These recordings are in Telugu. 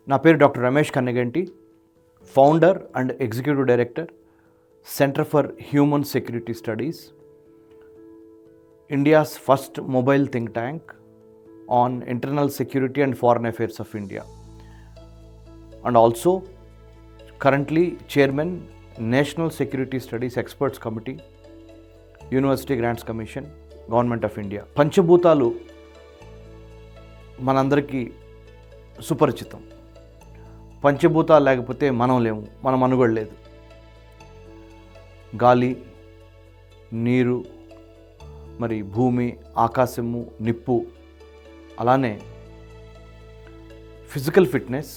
నా పేరు doctor Ramesh Kanneganti, founder and executive director, centre for human security studies, India's first mobile think tank on internal security and foreign affairs of India, and also currently chairman National Security Studies Experts Committee, University Grants Commission, Government of India. పంచభూతాలు మనందరికీ సుపరిచితం. పంచభూతాలు లేకపోతే మనం లేము, మన మనుగడ లేదు. గాలి, నీరు, మరి భూమి, ఆకాశము, నిప్పు, అలానే physical fitness,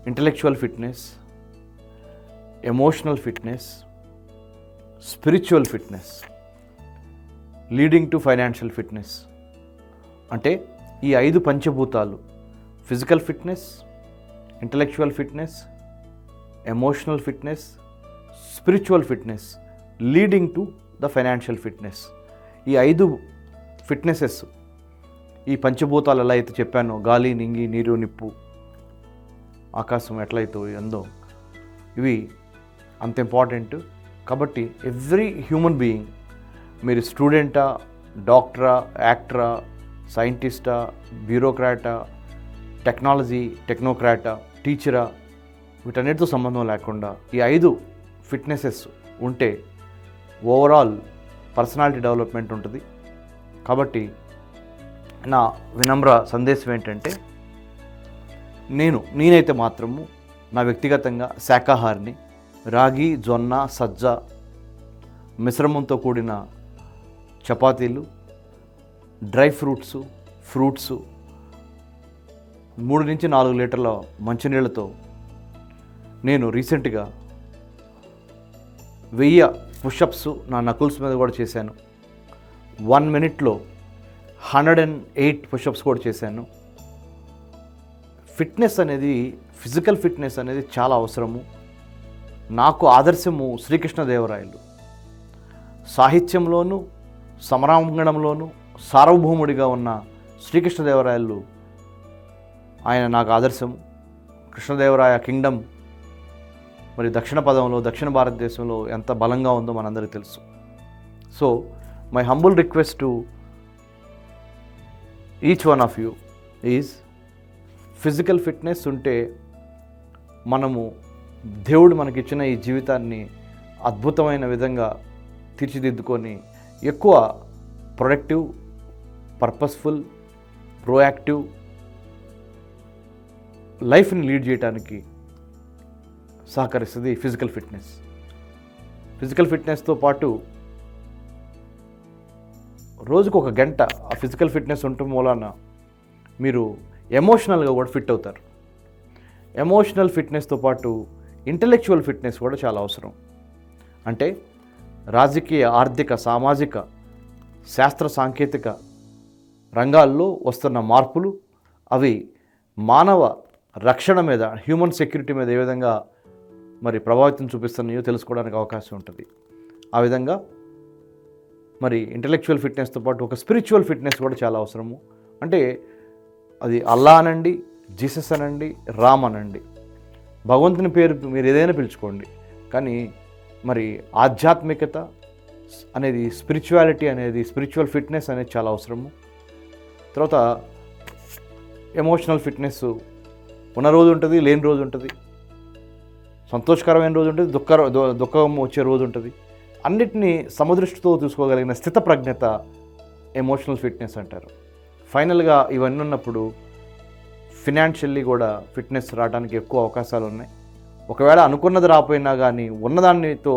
intellectual fitness, emotional fitness, spiritual fitness, leading to financial fitness. అంటే ఈ 5 పంచభూతాలు physical fitness, intellectual fitness, emotional fitness, spiritual fitness, leading to the financial fitness. ఈ 5 ఫిట్నెసెస్, ఈ పంచభూతాలు ఎలా అయితే చెప్పానో, గాలి, నింగి, నీరు, నిప్పు, ఆకాశం ఎట్లయితే ఎందో, ఇవి అంత ఇంపార్టెంట్. కాబట్టి ఎవ్రీ హ్యూమన్ బీయింగ్, మీరు స్టూడెంటా, డాక్టరా, యాక్టరా, సైంటిస్టా, బ్యూరోక్రాటా, టెక్నోక్రాటా, టీచరా, వీటన్నిటితో సంబంధం లేకుండా ఈ 5 ఫిట్నెసెస్ ఉంటే ఓవరాల్ పర్సనాలిటీ డెవలప్మెంట్ ఉంటుంది. కాబట్టి నా వినమ్ర సందేశం ఏంటంటే, నేనైతే మాత్రము నా వ్యక్తిగతంగా శాకాహారిని. రాగి, జొన్న, సజ్జ మిశ్రమంతో కూడిన చపాతీలు, డ్రై ఫ్రూట్స్, 3 నుంచి 4 లీటర్ల మంచినీళ్ళతో నేను రీసెంట్గా 1000 పుషప్స్ నా నకుల్స్ మీద కూడా చేశాను. 1 మినిట్లో 108 పుషప్స్ కూడా చేశాను. ఫిట్నెస్ అనేది, ఫిజికల్ ఫిట్నెస్ అనేది చాలా అవసరము. నాకు ఆదర్శము శ్రీకృష్ణదేవరాయలు. సాహిత్యంలోనూ సమరాంగణంలోనూ సార్వభౌముడిగా ఉన్న శ్రీకృష్ణదేవరాయలు ఆయన నాకు ఆదర్శం. కృష్ణదేవరాయ కింగ్డమ్ మరి దక్షిణ భారతదేశంలో ఎంత బలంగా ఉందో మనందరికీ తెలుసు. So my humble request to each one of you is, physical fitness ఉంటే మనము దేవుడు మనకిచ్చిన ఈ జీవితాన్ని అద్భుతమైన విధంగా తీర్చిదిద్దుకొని ఎక్కువ ప్రొడక్టివ్, పర్పస్ఫుల్, ప్రోయాక్టివ్ లైఫ్ని లీడ్ చేయడానికి సహకరిస్తుంది ఫిజికల్ ఫిట్నెస్. ఫిజికల్ ఫిట్నెస్తో పాటు రోజుకు 1 గంట ఆ ఫిజికల్ ఫిట్నెస్ ఉండటం మూలాన మీరు ఎమోషనల్గా కూడా ఫిట్ అవుతారు. ఎమోషనల్ ఫిట్నెస్తో పాటు ఇంటలెక్చువల్ ఫిట్నెస్ కూడా చాలా అవసరం. అంటే రాజకీయ, ఆర్థిక, సామాజిక, శాస్త్ర సాంకేతిక రంగాల్లో వస్తున్న మార్పులు, అవి మానవ రక్షణ మీద, హ్యూమన్ సెక్యూరిటీ మీద ఏ విధంగా మరి ప్రభావితం చూపిస్తున్నాయో తెలుసుకోవడానికి అవకాశం ఉంటుంది. ఆ విధంగా మరి ఇంటలెక్చువల్ ఫిట్నెస్తో పాటు ఒక స్పిరిచువల్ ఫిట్నెస్ కూడా చాలా అవసరము. అంటే అది అల్లా అనండి, జీసస్ అనండి, రామ్ అనండి, భగవంతుని పేరు మీరు ఏదైనా పిలుచుకోండి. కానీ మరి ఆధ్యాత్మికత అనేది, స్పిరిచువాలిటీ అనేది, స్పిరిచువల్ ఫిట్నెస్ అనేది చాలా అవసరము. తర్వాత ఎమోషనల్ ఫిట్నెస్ ఉన్న రోజు ఉంటుంది, లేని రోజు ఉంటుంది, సంతోషకరమైన రోజు ఉంటుంది, దుఃఖం వచ్చే రోజు ఉంటుంది. అన్నిటినీ సమదృష్టితో చూసుకోగలిగిన స్థితప్రజ్ఞత ఎమోషనల్ ఫిట్నెస్ అంటారు. ఫైనల్గా ఇవన్నీ ఉన్నప్పుడు ఫినాన్షియల్లీ కూడా ఫిట్నెస్ రావడానికి ఎక్కువ అవకాశాలు ఉన్నాయి. ఒకవేళ అనుకున్నది రాకపోయినా కానీ ఉన్నదానితో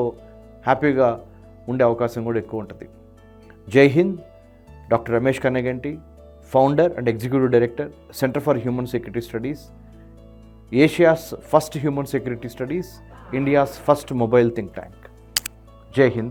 హ్యాపీగా ఉండే అవకాశం కూడా ఎక్కువ ఉంటుంది. జై Hind. Doctor Ramesh Kanneganti, founder and executive director, centre for human security studies, Asia's first human security studies, India's first mobile think tank. జై హింద్.